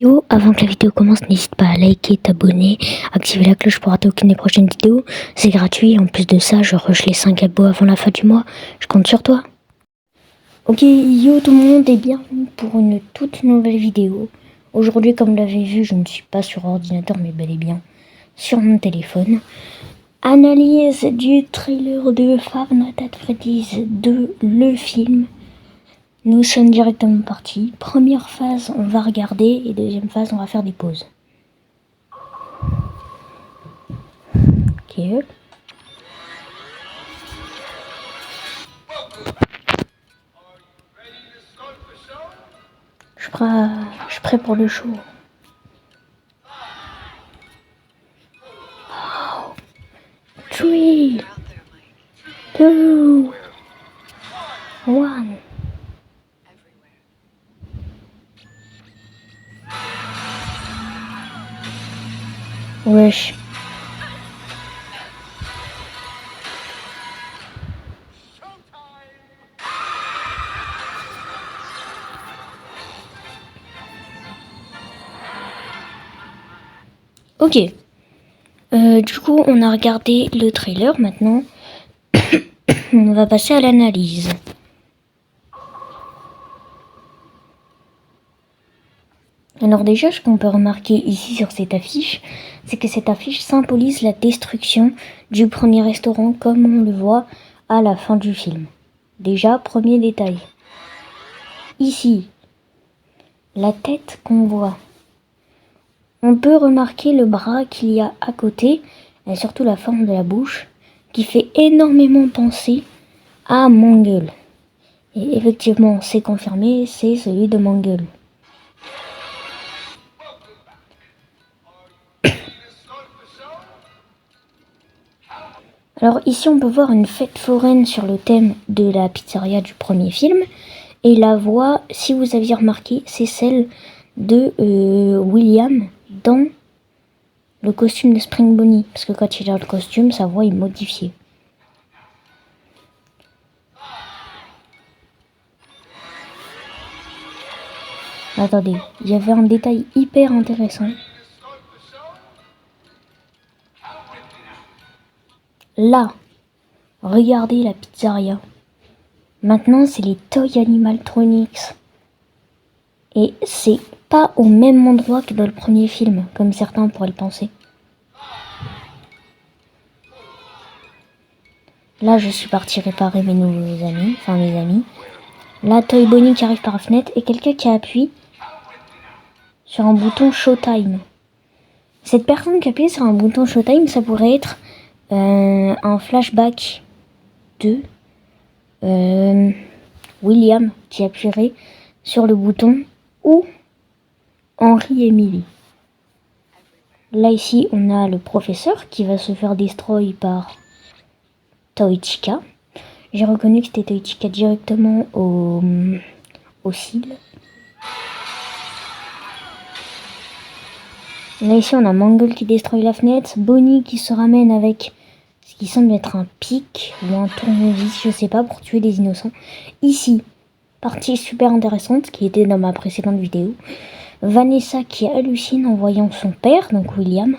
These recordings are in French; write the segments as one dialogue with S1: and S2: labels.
S1: Yo, avant que la vidéo commence, n'hésite pas à liker, t'abonner, activer la cloche pour rater aucune des prochaines vidéos. C'est gratuit, en plus de ça, je rush les 5 abos avant la fin du mois. Je compte sur toi. Ok, yo tout le monde et bienvenue pour une toute nouvelle vidéo. Aujourd'hui, comme vous l'avez vu, je ne suis pas sur ordinateur, mais bel et bien sur mon téléphone. Analyse du trailer de Five Nights at Freddy's 2, le film. Nous sommes directement partis. Première phase, on va regarder, et deuxième phase, on va faire des pauses. Ok. Je suis prêt pour le show. Oh. 3, 2, 1. Wesh. Ok. Du coup, on a regardé le trailer. Maintenant, on va passer à l'analyse. Alors déjà, ce qu'on peut remarquer ici sur cette affiche, c'est que cette affiche symbolise la destruction du premier restaurant comme on le voit à la fin du film. Déjà, premier détail. Ici, la tête qu'on voit. On peut remarquer le bras qu'il y a à côté, et surtout la forme de la bouche, qui fait énormément penser à Mangle. Et effectivement, c'est confirmé, c'est celui de Mangle. Alors ici, on peut voir une fête foraine sur le thème de la pizzeria du premier film. Et la voix, si vous aviez remarqué, c'est celle de William dans le costume de Spring Bonnie. Parce que quand il a le costume, sa voix est modifiée. Attendez, il y avait un détail hyper intéressant. Là, regardez la pizzeria. Maintenant, c'est les Toy Animatronics. Et c'est pas au même endroit que dans le premier film, comme certains pourraient le penser. Là, je suis parti réparer mes nouveaux amis, enfin mes amis. Là, Toy Bonnie qui arrive par la fenêtre et quelqu'un qui appuie sur un bouton Showtime. Cette personne qui appuie sur un bouton Showtime, ça pourrait être un flashback de William qui appuierait sur le bouton ou Henry et Emily. Là ici on a le professeur qui va se faire destroy par Toichika. J'ai reconnu que c'était Toichika directement au cil. Là ici on a Mangle qui destroy la fenêtre, Bonnie qui se ramène avec ce qui semble être un pic ou un tournevis, je sais pas, pour tuer des innocents. Ici, partie super intéressante qui était dans ma précédente vidéo. Vanessa qui hallucine en voyant son père, donc William,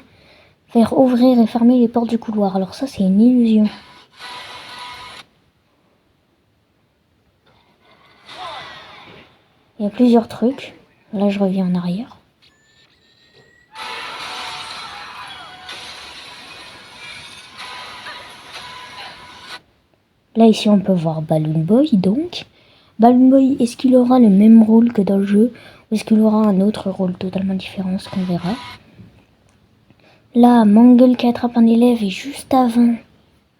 S1: faire ouvrir et fermer les portes du couloir. Alors ça c'est une illusion. Il y a plusieurs trucs. Là je reviens en arrière. Là ici on peut voir Balloon Boy donc. Balloon Boy, est-ce qu'il aura le même rôle que dans le jeu ou est-ce qu'il aura un autre rôle totalement différent, ce qu'on verra. Là, Mangle qui attrape un élève et juste avant,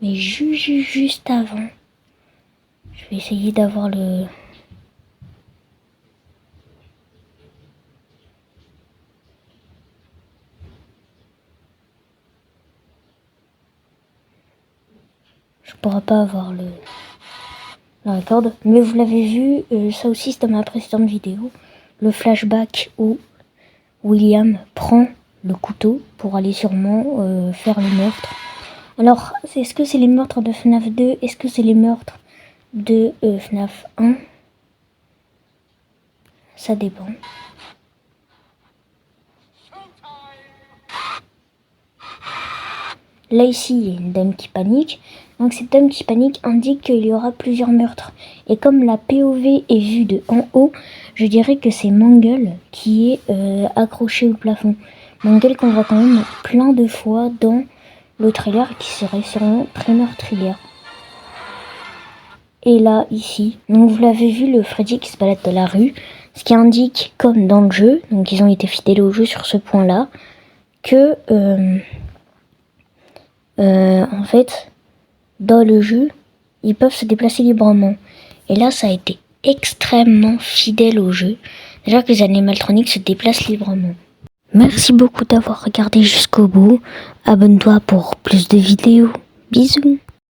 S1: mais juste avant, je vais essayer d'avoir le... Je pourrais pas avoir la corde, mais vous l'avez vu, ça aussi c'est dans ma précédente vidéo, le flashback où William prend le couteau pour aller sûrement faire le meurtre. Alors, est-ce que c'est les meurtres de FNAF 2? Est-ce que c'est les meurtres de FNAF 1? Ça dépend. Là, ici, il y a une dame qui panique. Donc, cette dame qui panique indique qu'il y aura plusieurs meurtres. Et comme la POV est vue de en haut, je dirais que c'est Mangle qui est accroché au plafond. Mangle qu'on voit quand même plein de fois dans le trailer qui serait sûrement très meurtrière. Et là, ici, donc vous l'avez vu, le Freddy qui se balade dans la rue, ce qui indique, comme dans le jeu, donc ils ont été fidèles au jeu sur ce point-là, que, en fait, dans le jeu, ils peuvent se déplacer librement. Et là, ça a été extrêmement fidèle au jeu. Déjà que les animatroniques se déplacent librement. Merci beaucoup d'avoir regardé jusqu'au bout. Abonne-toi pour plus de vidéos. Bisous.